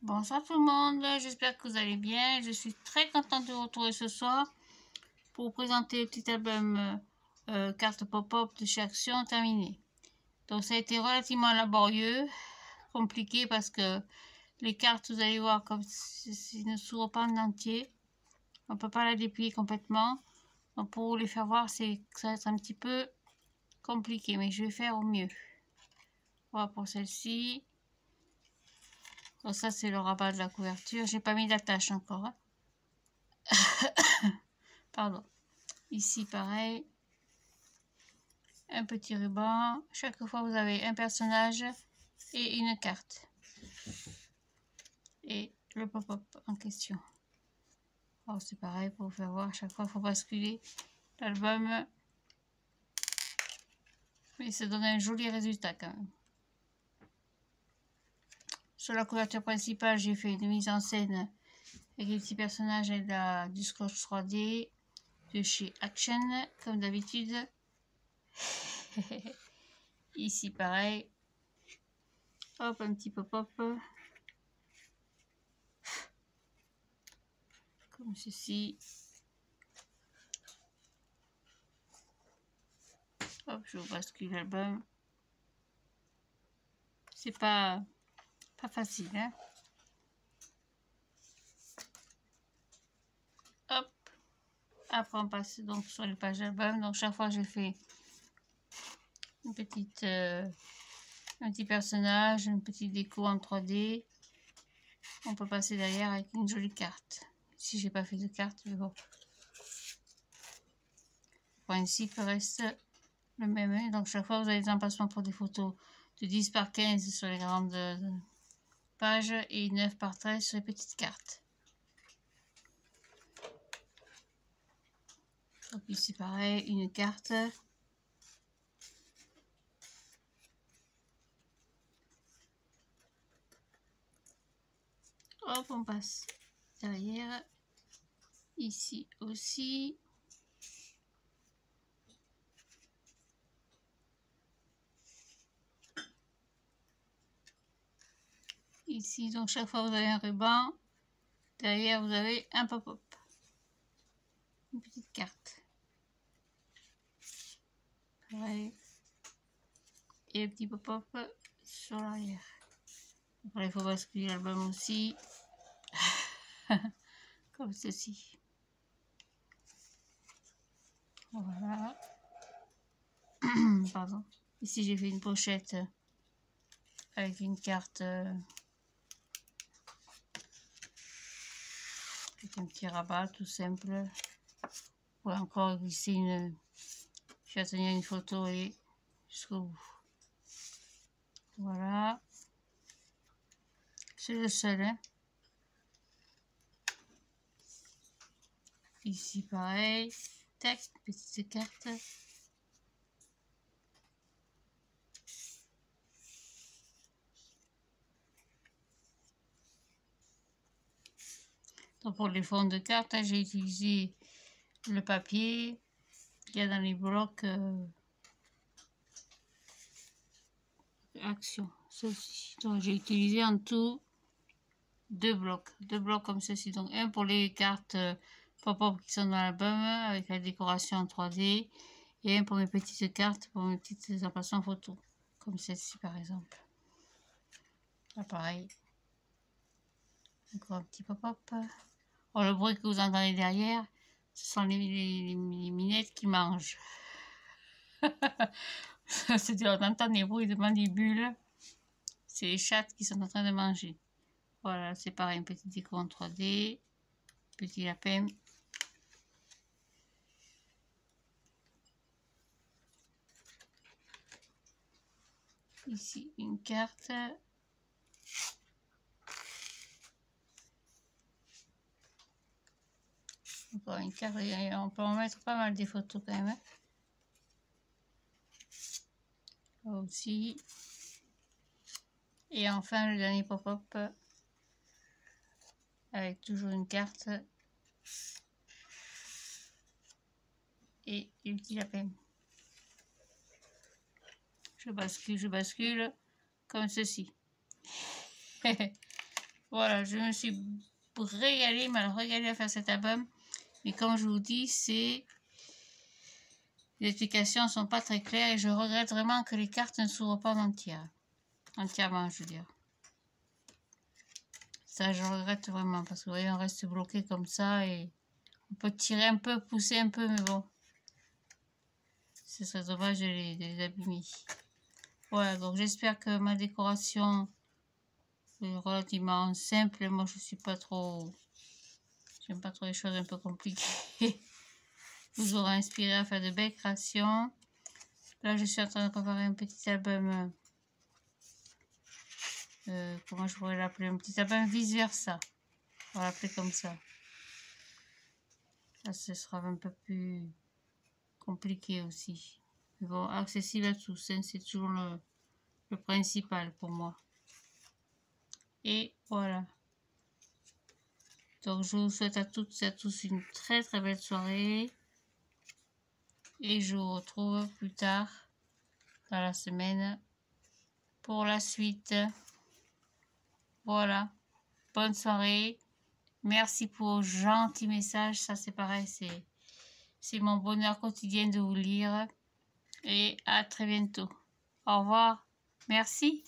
Bonsoir tout le monde, j'espère que vous allez bien. Je suis très contente de vous retrouver ce soir pour vous présenter le petit album carte pop-up de chez Action terminé. Donc ça a été relativement laborieux, compliqué parce que les cartes, vous allez voir, comme ceci ne s'ouvre pas en entier, on ne peut pas la déplier complètement. Donc pour vous les faire voir, ça va être un petit peu compliqué, mais je vais faire au mieux. Voilà pour celle-ci. Donc ça c'est le rabat de la couverture, j'ai pas mis d'attache encore. Hein. Pardon. Ici pareil. Un petit ruban. Chaque fois vous avez un personnage et une carte. Et le pop-up en question. Alors c'est pareil pour vous faire voir. Chaque fois il faut basculer l'album. Mais ça donne un joli résultat quand même. Sur la couverture principale, j'ai fait une mise en scène avec les petits personnages et du scotch 3D de chez Action, comme d'habitude. Ici, pareil. Hop, un petit pop-up. Comme ceci. Hop, je vous bascule l'album. C'est pas facile, hein. Hop. Après, on passe donc sur les pages d'album. Donc, chaque fois, j'ai fait une petite, un petit personnage, une petite déco en 3D. On peut passer derrière avec une jolie carte. Ici, j'ai pas fait de carte, mais bon. Le principe reste le même. Hein. Donc, chaque fois, vous avez des emplacements pour des photos de 10 par 15 sur les grandes pages et 9 par 13 sur les petites cartes. Donc, ici, pareil, une carte. Hop, on passe derrière. Ici aussi. Ici, donc chaque fois vous avez un ruban. Derrière, vous avez un pop-up. Une petite carte. Pareil. Et un petit pop-up sur l'arrière. Après, il faut basculer l'album aussi. Comme ceci. Voilà. Pardon. Ici, j'ai fait une pochette avec une carte avec un petit rabat tout simple. Pour encore glisser une... Je vais tenir une photo et jusqu'au bout. Voilà. C'est le seul. Hein. Ici, pareil. Texte, petite carte. Donc pour les fonds de cartes, hein, j'ai utilisé le papier qu'il y a dans les blocs Action. Ceci. Donc j'ai utilisé en tout deux blocs comme ceci. Donc un pour les cartes pop-up qui sont dans l'album avec la décoration en 3D et un pour mes petites cartes, pour mes petites emplacements photos, comme celle-ci par exemple. Là pareil. Encore un petit pop-up. Oh, le bruit que vous entendez derrière, ce sont les minettes qui mangent. C'est-à-dire, on entend des bruits de mandibules. C'est les chattes qui sont en train de manger. Voilà, c'est pareil, une petite déco en 3D. Petit lapin. Ici, une carte. Encore une carte. On peut en mettre pas mal des photos quand même. Hein. Là aussi. Et enfin, le dernier pop-up. Avec toujours une carte. Et les petits lapins. Je bascule comme ceci. Voilà, je me suis régalée, mal régalée à faire cet album. Mais comme je vous dis, les explications ne sont pas très claires et je regrette vraiment que les cartes ne s'ouvrent pas entièrement, je veux dire. Ça, je regrette vraiment parce que vous voyez, on reste bloqué comme ça et on peut tirer un peu, pousser un peu, mais bon. Ce serait dommage de les abîmer. Voilà, donc j'espère que ma décoration est relativement simple. Moi, je suis pas trop... J'aime pas trop les choses un peu compliquées. Vous aurez inspiré à faire de belles créations. Là, je suis en train de préparer un petit album. Comment je pourrais l'appeler? Un petit album vice versa. On va l'appeler comme ça. Là, ce sera un peu plus compliqué aussi. Mais bon, accessible à tous, hein, c'est toujours le principal pour moi. Et voilà. Donc, je vous souhaite à toutes et à tous une très très belle soirée. Et je vous retrouve plus tard dans la semaine pour la suite. Voilà. Bonne soirée. Merci pour vos gentils messages. Ça, c'est pareil, c'est mon bonheur quotidien de vous lire. Et à très bientôt. Au revoir. Merci.